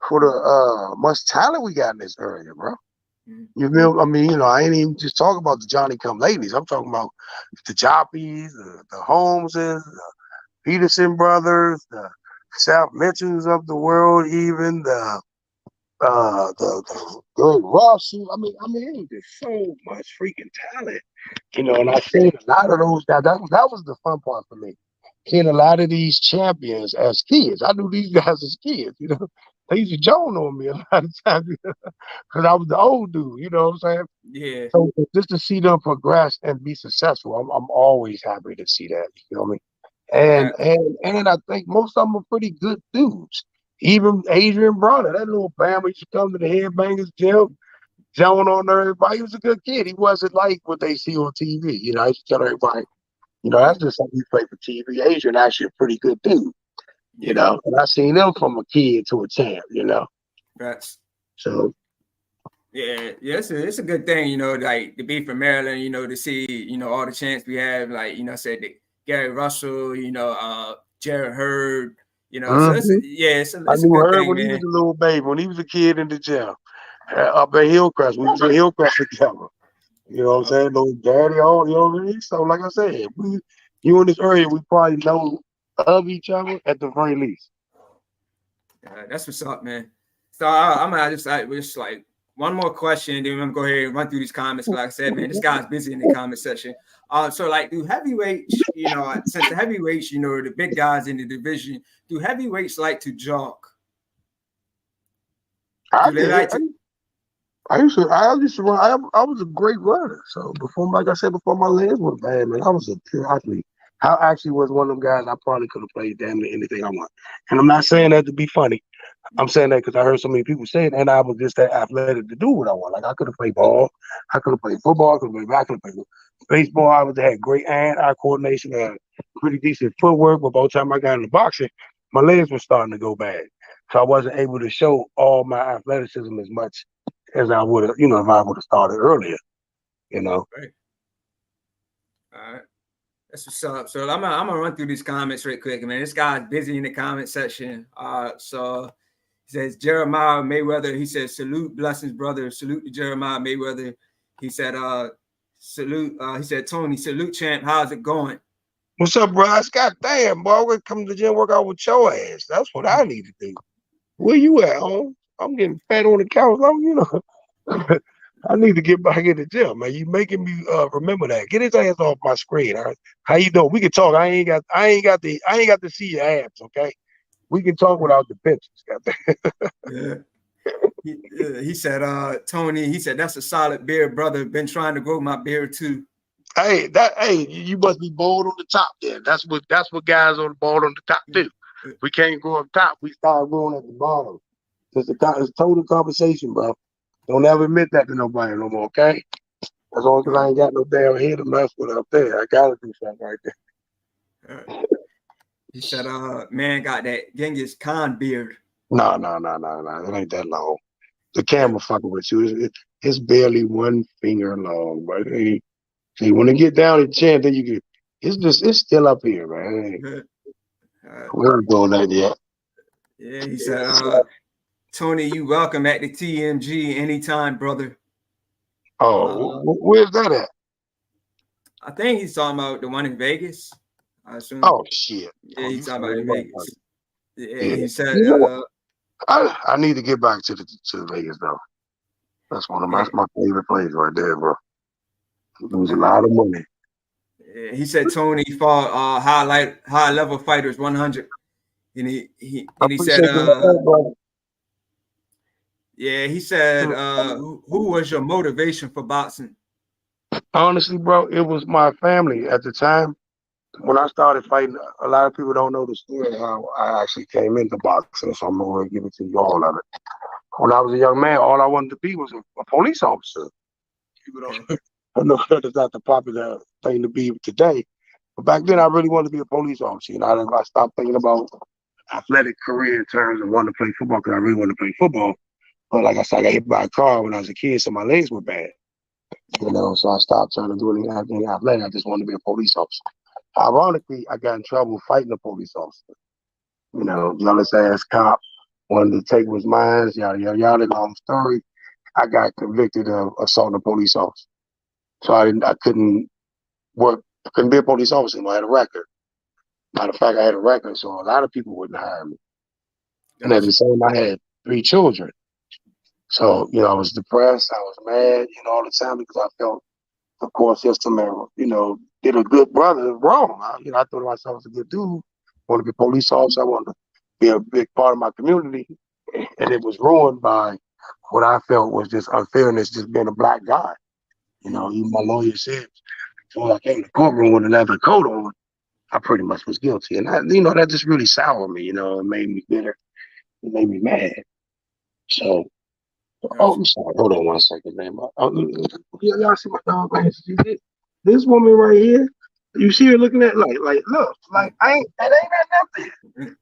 Speaker 2: for the much talent we got in this area, bro. You know, I mean, I ain't even just talking about the Johnny Come Ladies. I'm talking about the Joppies, the Holmeses, the Peterson brothers, the South Mitchells of the world, even the Greg Ross. It was just so much freaking talent, and I seen a lot of those guys. That was the fun part for me. Seeing a lot of these champions as kids. I knew these guys as kids, They used to joan on me a lot of times because I was the old dude, you know what I'm saying?
Speaker 1: Yeah.
Speaker 2: So just to see them progress and be successful, I'm always happy to see that. You feel me? And I think most of them are pretty good dudes. Even Adrian Bronner, that little bama used to come to the Headbangers gym, join on everybody. He was a good kid. He wasn't like what they see on TV. I used to tell everybody, that's just something you play for TV. Adrian actually a pretty good dude, and I seen him from a kid to a champ.
Speaker 1: That's
Speaker 2: So
Speaker 1: yeah, it's a good thing, like to be from Maryland, to see, all the chance we have, like, said that Gary Russell, Jared Hurd, so
Speaker 2: I
Speaker 1: it's a
Speaker 2: knew
Speaker 1: good
Speaker 2: her
Speaker 1: thing,
Speaker 2: when he was
Speaker 1: man.
Speaker 2: a little baby, when he was a kid in the gym, up at Hillcrest. We was in Hillcrest together. You know what I'm saying? Little daddy, all you know what I mean? So like I said, you in this area, we probably know of each other at the very least.
Speaker 1: That's what's up, man. So I'm gonna just like one more question, then I'm gonna go ahead and run through these comments. Like I said, man, this guy's busy in the comment section. So like, do heavyweights, since the heavyweights, the big guys in the division, do heavyweights like to jog?
Speaker 2: I
Speaker 1: Do they
Speaker 2: did.
Speaker 1: like to?
Speaker 2: I used to run. I was a great runner. So before, like I said, before my legs were bad, man, I was a pure athlete. I actually was one of them guys. I probably could have played damn near anything I want. And I'm not saying that to be funny. I'm saying that because I heard so many people say it, and I was just that athletic to do what I want. Like I could have played ball, I could have played football, I could have played back, I could have played baseball. I was had great hand-eye coordination, had pretty decent footwork. But by the time I got into boxing, my legs were starting to go bad, so I wasn't able to show all my athleticism as much as I would have, if I would have started earlier.
Speaker 1: Right. All right. That's what's up. So I'm gonna run through these comments real quick. Man, this guy's busy in the comment section. So he says Jeremiah Mayweather. He says salute, blessings, brother. Salute to Jeremiah Mayweather. He said salute. He said Tony, salute, champ. How's it going?
Speaker 2: What's up, bro? God damn, boy, I'm gonna come to the gym, work out with your ass. That's what I need to do. Where you at, home? I'm getting fat on the couch. I need to get back in the gym, man. You making me remember that. Get his ass off my screen. All right? How you doing? We can talk. I ain't got to see your abs, okay? We can talk without the pictures.
Speaker 1: Yeah. He said, Tony, he said that's a solid beard, brother. Been trying to grow my beard too.
Speaker 2: Hey, you must be bald on the top then. That's what guys on the bald on the top do. We can't grow up top. We start growing at the bottom. It's total conversation, bro. Don't ever admit that to nobody no more, okay? As long as I ain't got no damn head to mess with up there. I gotta do something right there.
Speaker 1: He said, man got that Genghis Khan beard.
Speaker 2: No. It ain't that long. The camera fucking with you. It's barely 1 finger long, but see, when it get down to the chin, then you can. It's still up here, man. We haven't done that yet.
Speaker 1: Yeah, he said, Tony, you welcome at the TMG anytime, brother.
Speaker 2: Oh, where's that at?
Speaker 1: I think he's talking about the one in Vegas. I assume.
Speaker 2: Oh shit.
Speaker 1: Yeah, he's talking about in Vegas. Yeah, he said.
Speaker 2: I need to get back to Vegas though. That's my favorite place right there, bro. Lose a lot of money.
Speaker 1: Yeah, he said Tony fought high level fighters 100, and he said yeah, he said who was your motivation for boxing?
Speaker 2: Honestly, bro, it was my family at the time. When I started fighting, a lot of people don't know the story of how I actually came into boxing, so I'm going to give it to you all of it. When I was a young man, all I wanted to be was a police officer. People I know that's not the popular thing to be today, but back then I really wanted to be a police officer. I stopped thinking about athletic career in terms of wanting to play football because I really wanted to play football. But like I said, I got hit by a car when I was a kid, so my legs were bad. So I stopped trying to do anything athletic. I just wanted to be a police officer. Ironically, I got in trouble fighting a police officer. Jealous ass cop wanted to take what's mine. Yada, long story. I got convicted of assaulting a police officer. So I couldn't be a police officer anymore. I had a record. Matter of fact, I had a record, so a lot of people wouldn't hire me. And at the same time, I had 3 children. So, I was depressed. I was mad, all the time because I felt the court system, did a good brother wrong. I thought of myself as a good dude. I want to be a police officer. I want to be a big part of my community. And it was ruined by what I felt was just unfairness, just being a black guy. Even my lawyer said, before I came to the courtroom with a leather coat on, I pretty much was guilty. And that just really soured me, it made me bitter. It made me mad. So, I'm sorry. Hold on 1 second, man. Y'all see my dog? This woman right here, you see her looking at look, that ain't nothing.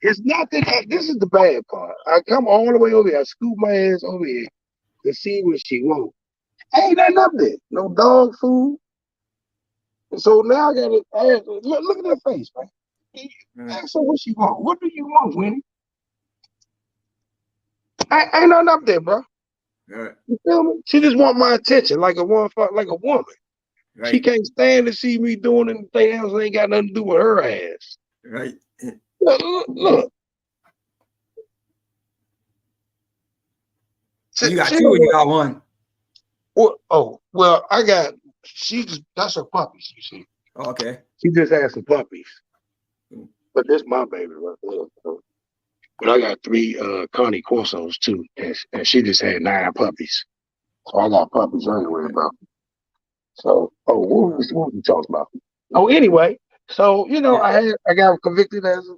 Speaker 2: It's nothing. This is the bad part. I come all the way over here. I scoop my ass over here to see what she wants. Ain't that nothing? No dog food. So now I gotta ask her, look at her face, man. Ask her what she want. What do you want, Winnie? Ain't nothing up there, bro.
Speaker 1: Right.
Speaker 2: You feel me? She just want my attention, like a woman. Right. She can't stand to see me doing anything else. Ain't got nothing to do with her ass.
Speaker 1: Right.
Speaker 2: Look.
Speaker 1: So you got 2 or you got 1?
Speaker 2: Well, I got. That's her puppies. You see.
Speaker 1: Oh, okay.
Speaker 2: She just has some puppies, but this my baby right there. But I got 3 Connie Corsos too, and she just had 9 puppies. So I got puppies everywhere, bro. So, what was we talking about? Oh, anyway, So, I got convicted as,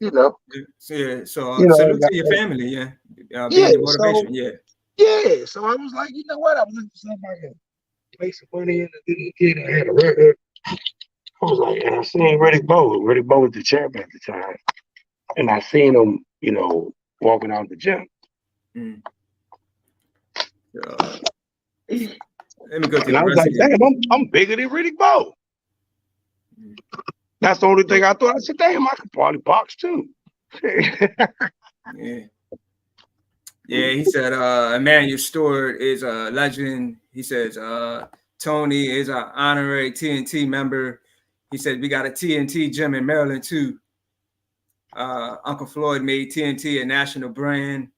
Speaker 2: you know,
Speaker 1: Yeah. So
Speaker 2: I
Speaker 1: salute
Speaker 2: got,
Speaker 1: to your family. Yeah.
Speaker 2: yeah.
Speaker 1: Being your
Speaker 2: So,
Speaker 1: motivation. Yeah.
Speaker 2: yeah. So I was like, you know what? I'm looking for somebody to play some money in the kid. I had a record. I was like, and I seen Riddick Bowe. Riddick Bowe was the champ at the time. And I seen him, walking out the gym.
Speaker 1: Mm. Let me go to
Speaker 2: And
Speaker 1: the
Speaker 2: I was
Speaker 1: rest
Speaker 2: like,
Speaker 1: of
Speaker 2: damn,
Speaker 1: the.
Speaker 2: I'm bigger than Riddick Bowe. That's the only thing I thought. I said, damn, I could probably box too.
Speaker 1: Yeah. Yeah, he said Emmanuel Stewart is a legend. He says Tony is an honorary TNT member. He said we got a TNT gym in Maryland too. Uncle Floyd made TNT a national brand.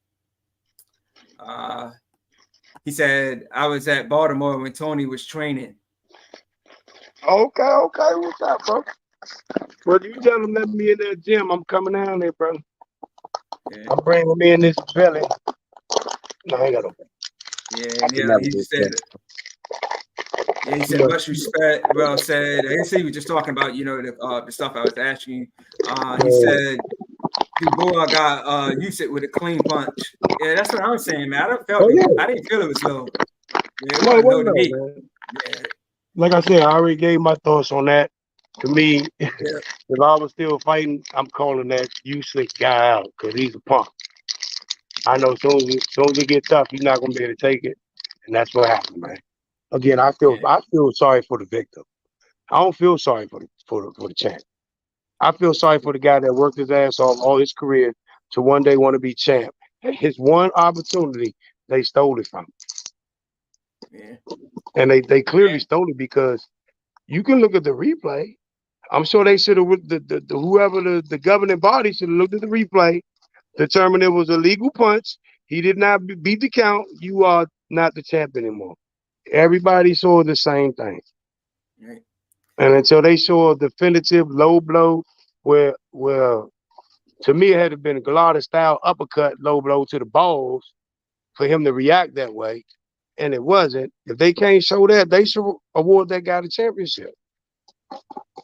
Speaker 1: Uh, he said I was at Baltimore when Tony was training.
Speaker 2: Okay, what's up, bro? Well, you tell him let me in that gym. I'm coming down there, bro.
Speaker 1: Yeah.
Speaker 2: I'm bringing me in this belly. No, I ain't got no.
Speaker 1: Yeah. He said. Yeah, he said much respect. Well said. I guess he was just talking about the stuff I was asking. He said Dubois got used it with a clean punch. Yeah, that's what I was saying, man.
Speaker 2: Oh yeah.
Speaker 1: I didn't feel it was low. Yeah, it
Speaker 2: No, it
Speaker 1: wasn't low
Speaker 2: wasn't
Speaker 1: to
Speaker 2: low,
Speaker 1: me.
Speaker 2: man.
Speaker 1: Yeah,
Speaker 2: Like I said, I already gave my thoughts on that. To me,
Speaker 1: yeah,
Speaker 2: if I was still fighting, I'm calling that useless guy out because he's a punk. I know as soon as it get tough, he's not gonna be able to take it, and that's what happened, man. Again,
Speaker 1: yeah,
Speaker 2: I feel sorry for the victim. I don't feel sorry for the champ. I feel sorry for the guy that worked his ass off all his career to one day want to be champ. And his one opportunity, they stole it from him.
Speaker 1: yeah,
Speaker 2: And they clearly
Speaker 1: yeah,
Speaker 2: stole it because you can look at the replay. I'm sure they should have, whoever the governing body should have looked at the replay, determined it was a legal punch. He did not beat the count. You are not the champ anymore. Everybody saw the same thing.
Speaker 1: right.
Speaker 2: And until they saw a definitive low blow where to me it had to been a Galata style uppercut low blow to the balls for him to react that way. And it wasn't. If they can't show that, they should award that guy the championship.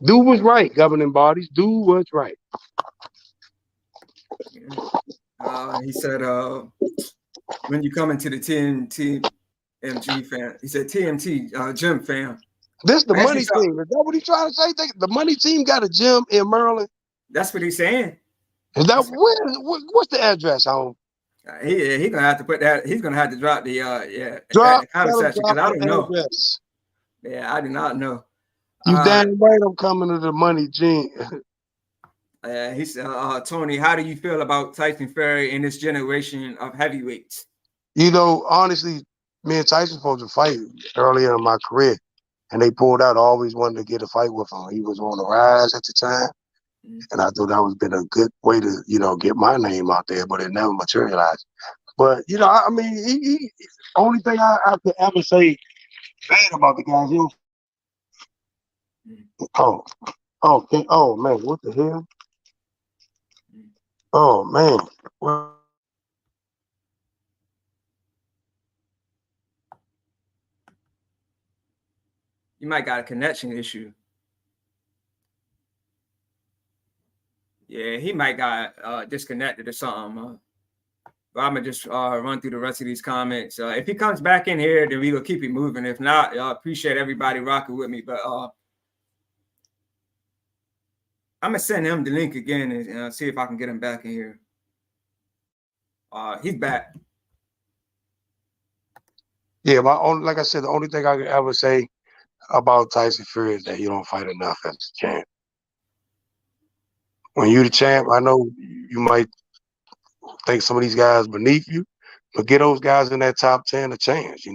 Speaker 2: Do what's right, governing bodies. Do what's right.
Speaker 1: Yeah. He said when you come into the TNT MG fan, he said TMT gym fam.
Speaker 2: This the
Speaker 1: Actually,
Speaker 2: money
Speaker 1: so
Speaker 2: team. Is that what he's trying to say? The money team got a gym in Maryland.
Speaker 1: that's what he's saying.
Speaker 2: Is that what's the address on?
Speaker 1: He gonna have to put that. He's gonna have to drop the at the comment
Speaker 2: Tell him
Speaker 1: section because
Speaker 2: drop
Speaker 1: I
Speaker 2: the
Speaker 1: don't know.
Speaker 2: address.
Speaker 1: Yeah, I do not know.
Speaker 2: You damn right I'm coming to the money gym.
Speaker 1: He said, Tony, how do you feel about Tyson Fury in this generation of heavyweights?
Speaker 2: Honestly, me and Tyson supposed to fight earlier in my career, and they pulled out. I always wanted to get a fight with him. He was on the rise at the time, and I thought that was been a good way to get my name out there, but it never materialized. But I mean, he only thing I could ever say bad about the guys. Oh man, what the hell? Oh man, well,
Speaker 1: You might got a connection issue. Yeah, he might got disconnected or something. But I'm gonna just run through the rest of these comments. If he comes back in here, then we will keep it moving. If not, I appreciate everybody rocking with me. But I'm gonna send him the link again and see if I can get him back in here. He's back.
Speaker 2: yeah. Like I said, the only thing I could ever say about Tyson Fury is that he don't fight enough as a champ. When you the champ, I know you might think some of these guys beneath you, but get those guys in that top 10 a chance.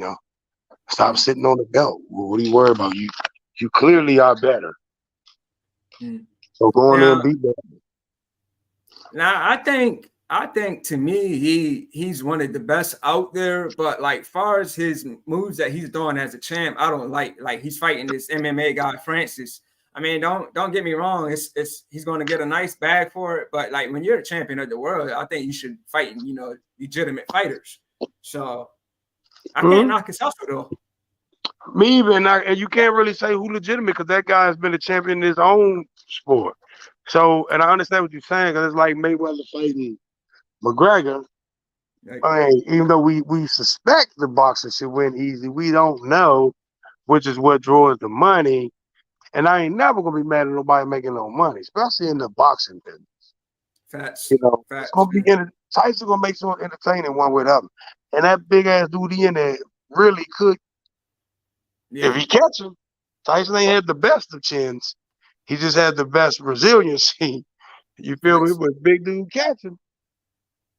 Speaker 2: Stop sitting on the belt. What are you worried about? You clearly are better. So go in there and beat them.
Speaker 1: Now I think to me he's one of the best out there, but like far as his moves that he's doing as a champ, I don't like he's fighting this MMA guy Francis. I mean, don't get me wrong, it's he's going to get a nice bag for it, but like when you're a champion of the world, I think you should fight legitimate fighters. So I can't knock his hustle though.
Speaker 2: Me even, and you can't really say who legitimate because that guy has been a champion in his own sport. So, and I understand what you're saying because it's like Mayweather fighting McGregor.
Speaker 1: Right.
Speaker 2: I mean, even though we suspect the boxer should win easy, we don't know, which is what draws the money. And I ain't never gonna be mad at nobody making no money, especially in the boxing business.
Speaker 1: Facts.
Speaker 2: You know, it's
Speaker 1: Facts,
Speaker 2: gonna be
Speaker 1: man.
Speaker 2: Tyson gonna make something entertaining one way or the other. And that big ass dude in there really could, if
Speaker 1: Yeah.
Speaker 2: he catch him. Tyson ain't had the best of chins. He just had the best resiliency. You feel me?
Speaker 1: Facts.
Speaker 2: But big dude catching.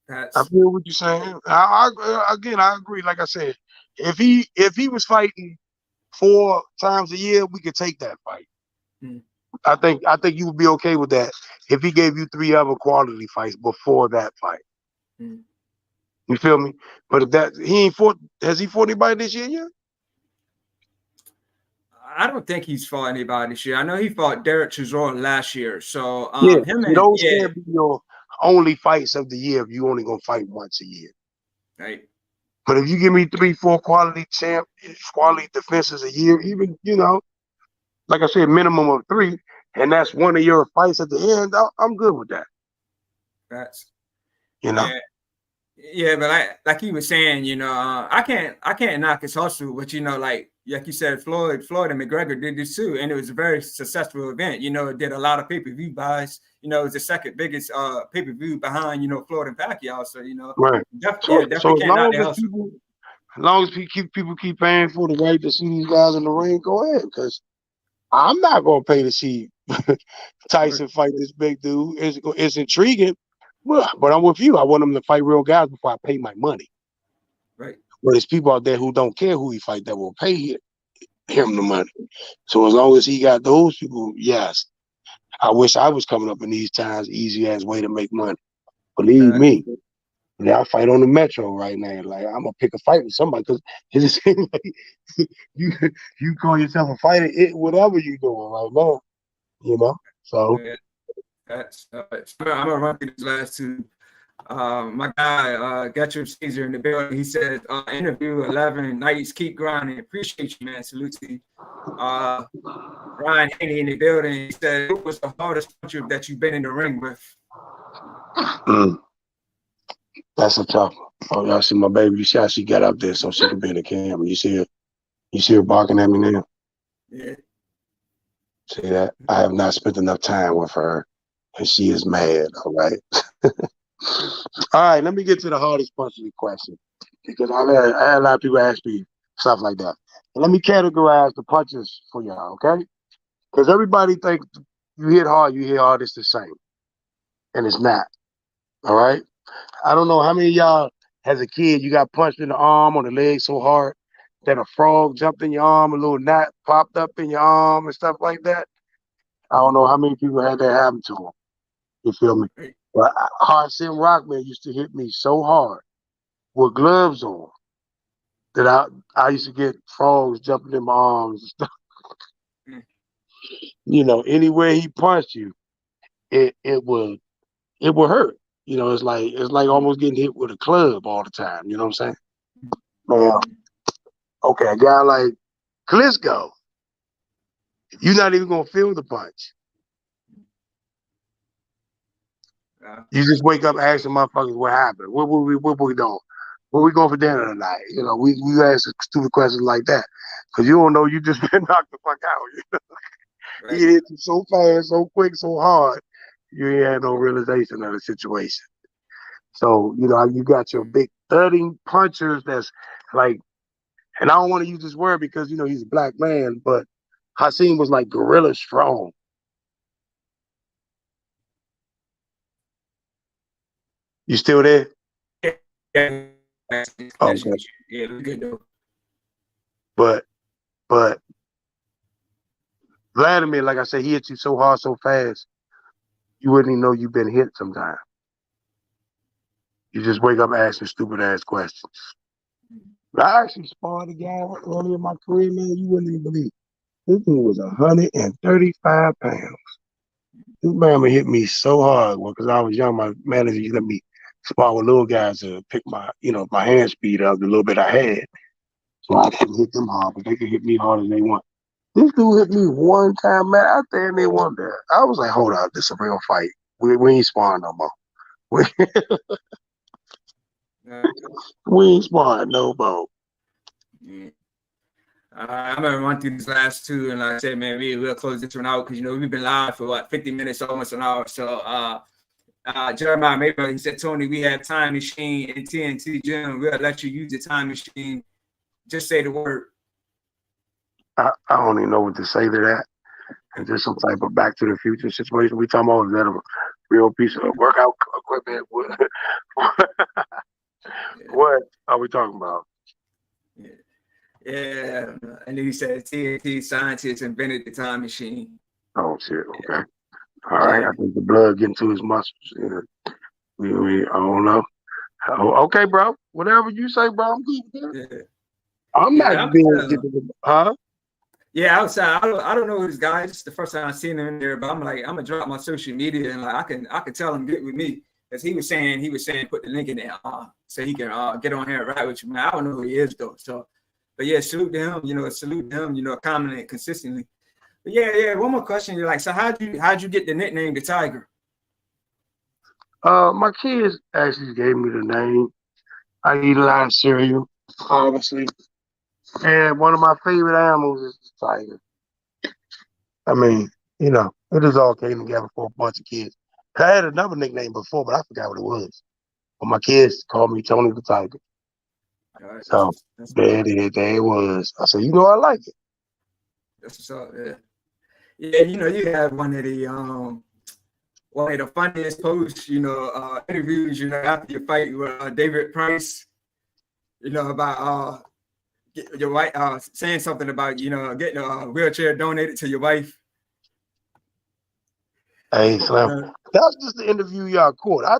Speaker 2: I
Speaker 1: Facts.
Speaker 2: feel what you're saying. Again, I agree. Like I said, if he was fighting 4 times a year, we could take that fight.
Speaker 1: Mm,
Speaker 2: I think you would be okay with that if he gave you 3 other quality fights before that fight.
Speaker 1: mm.
Speaker 2: You feel me? But if that he ain't fought, has he fought anybody this year yet?
Speaker 1: I don't think he's fought anybody this year. I know he fought Derek Chisora last year. So
Speaker 2: Yeah.
Speaker 1: him
Speaker 2: See,
Speaker 1: and
Speaker 2: those
Speaker 1: yeah,
Speaker 2: can't be your only fights of the year if you only gonna fight once a year.
Speaker 1: right.
Speaker 2: But if you give me 3, 4 quality defenses a year, even like I said, minimum of 3, and that's one of your fights at the end, I'm good with that.
Speaker 1: Facts.
Speaker 2: You know.
Speaker 1: Yeah. Yeah, but like he was saying, I can't knock his hustle, but like you said, Floyd and McGregor did this too, and it was a very successful event. It did a lot of pay-per-view buys. It was the second biggest pay-per-view behind Floyd and Pacquiao. So
Speaker 2: Right.
Speaker 1: yeah,
Speaker 2: So
Speaker 1: definitely
Speaker 2: as
Speaker 1: can't knock
Speaker 2: long
Speaker 1: their
Speaker 2: as
Speaker 1: hustle.
Speaker 2: people keep paying for the right to see these guys in the ring, go ahead. Because I'm not gonna pay to see
Speaker 1: Right,
Speaker 2: Tyson fight this big dude. It's intriguing, but I'm with you. I want him to fight real guys before I pay my money.
Speaker 1: right.
Speaker 2: But there's people out there who don't care who he fight that will pay him the money. So as long as he got those people, yes. I wish I was coming up in these times, easy ass way to make money. Believe
Speaker 1: Facts.
Speaker 2: me. I fight on the metro right now. Like I'm gonna pick a fight with somebody because it just seems like you you call yourself a fighter, whatever you doing right now, you know. So
Speaker 1: Yeah, facts. I'm gonna run through these last two. My guy, Getcher Caesar in the building. He said, interview 11 nights, keep grinding. Appreciate you, man. Salute to you. Uh, Ryan Haney in the building. He said, who was the hardest puncher that you've been in the ring with?
Speaker 2: mm, that's a tough one. Oh, y'all see my baby? You see how she got up there so she can be in the camera? You see her barking at me now?
Speaker 1: Yeah.
Speaker 2: See that? I have not spent enough time with her, and she is mad. All right. All right. Let me get to the hardest punching question because I had a lot of people ask me stuff like that. And let me categorize the punches for y'all, okay? Because everybody thinks you hit hard, it's the same. And it's not. All right. I don't know how many of y'all, as a kid, you got punched in the arm or the leg so hard that a frog jumped in your arm, a little knot popped up in your arm and stuff like that. I don't know how many people had that happen to them. You feel me? But Hardsim Rockman used to hit me so hard with gloves on that I used to get frogs jumping in my arms and stuff. Anywhere he punched you, it would hurt. It's like almost getting hit with a club all the time. You know what I'm saying? Now, okay, a guy like Klitschko, you're not even gonna feel the punch. You just wake up asking motherfuckers what happened. What we doing? Where we going for dinner tonight? We ask stupid questions like that because you don't know you just been knocked the fuck out. He
Speaker 1: Right.
Speaker 2: hit you so fast, so quick, so hard, you ain't had no realization of the situation. So you got your big thudding punchers that's like, and I don't want to use this word because he's a black man, but Hasim was like gorilla strong. You still there?
Speaker 1: Yeah.
Speaker 2: Okay.
Speaker 1: Yeah, we good though.
Speaker 2: But but Vladimir, like I said, he hit you so hard, so fast, you wouldn't even know you've been hit sometimes. You just wake up asking stupid ass questions. But I actually sparred a guy early in my career, man. You wouldn't even believe. This dude was 135 pounds. This man hit me so hard. Well, because I was young, my manager used to let me spar with little guys to pick my hand speed up the little bit I had. So I can hit them hard, but they can hit me hard as they want. This dude hit me one time, man. Out there and they won there. I was like, hold up, this is a real fight. We ain't sparring no more. We,
Speaker 1: Yeah.
Speaker 2: we ain't sparring no more.
Speaker 1: Yeah. I'm gonna run through these last two, and like I said, man, we'll close this one out because we've been live for what 50 minutes, almost an hour. So Jeremiah Mayberry, he said, Tony, we have time machine in TNT Gym. We'll let you use the time machine. Just say the word.
Speaker 2: I don't even know what to say to that. And just some type of Back to the Future situation we talking about. Is that a real piece of workout equipment? What are we talking about?
Speaker 1: Yeah. And then he said TNT scientists invented the time machine.
Speaker 2: Oh shit. Okay. All right. I think the blood getting to his muscles. Yeah. I don't know. Oh, okay, bro. Whatever you say, bro. I'm good with that.
Speaker 1: Yeah.
Speaker 2: I'm not being huh?
Speaker 1: Yeah, outside. I don't know this guy. It's the first time I've seen him in there, but I'm gonna drop my social media and like I can tell him get with me. Because he was saying put the link in there so he can get on here and ride with you, man. I don't know who he is though. So but yeah, salute to him, commenting consistently. But yeah, one more question. You're like, so how'd you get the nickname the Tiger?
Speaker 2: My kids actually gave me the name. I eat a lot of cereal, obviously. And one of my favorite animals is the tiger. I mean, it just all came together for a bunch of kids. I had another nickname before, but I forgot what it was. But my kids called me Tony the Tiger.
Speaker 1: Right,
Speaker 2: So there it was. I said, I like it.
Speaker 1: That's what's up, yeah. Yeah, you have one of the funniest posts, interviews, after your fight with David Price, about your wife saying something about, getting a wheelchair donated to your wife.
Speaker 2: Hey, Slim, that's just the interview y'all caught. I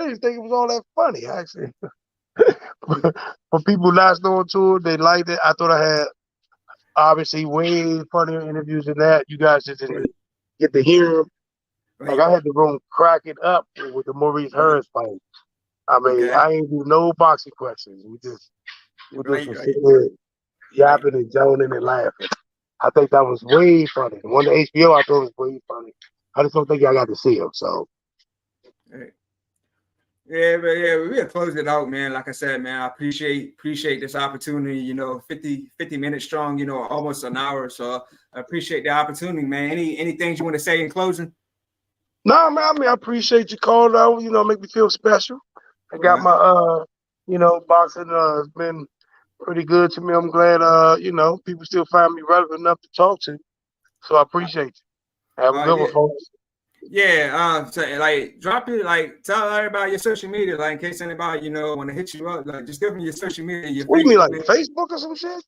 Speaker 2: didn't think it was all that funny, actually. For people not knowing to it, they liked it. I thought I had obviously way funnier interviews than that. You guys just didn't get to hear them. Right. Like I had the room cracking up with the Maurice Harris fight. I mean, I ain't do no boxing questions. We just sitting there yapping and joning and laughing. I think that was way funny. The one to HBO, I thought was way funny. I just don't think I got to see him. So.
Speaker 1: Right. Yeah, but we'll close it out, man. Like I said, man, I appreciate this opportunity. 50 minutes strong. Almost an hour. So I appreciate the opportunity, man. Any things you want to say in closing?
Speaker 2: No, man. I mean, I appreciate you calling out. Make me feel special. I got my boxing has been pretty good to me. I'm glad people still find me relevant enough to talk to. So I appreciate you. Have a good one, folks.
Speaker 1: Yeah, so drop it, tell everybody your social media, in case anybody, want to hit you up, just give them your social media.
Speaker 2: What do you mean, Facebook or some shit?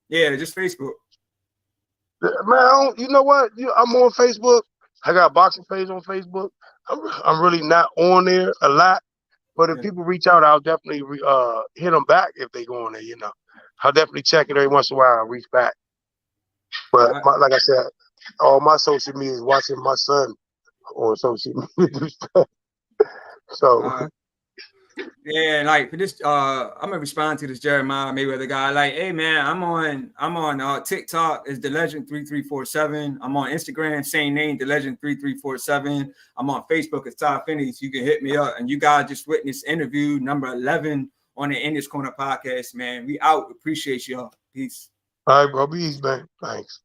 Speaker 1: Yeah, just Facebook.
Speaker 2: Man, you know what? I'm on Facebook. I got a boxing page on Facebook. I'm really not on there a lot, but if people reach out, I'll definitely hit them back if they go on there. I'll definitely check it every once in a while. I'll reach back. But like I said, all my social media is watching my son on social media. So
Speaker 1: yeah, for this, I'm gonna respond to this Jeremiah Mayweather guy. Hey man, I'm on TikTok is the Legend 3347. I'm on Instagram, same name, the Legend 3347. I'm on Facebook as Todd Finney. So you can hit me up. And you guys just witnessed interview number 11 on the In This Corner podcast, man. We out. Appreciate y'all. Peace.
Speaker 2: All right, bro. Be easy, man. Thanks.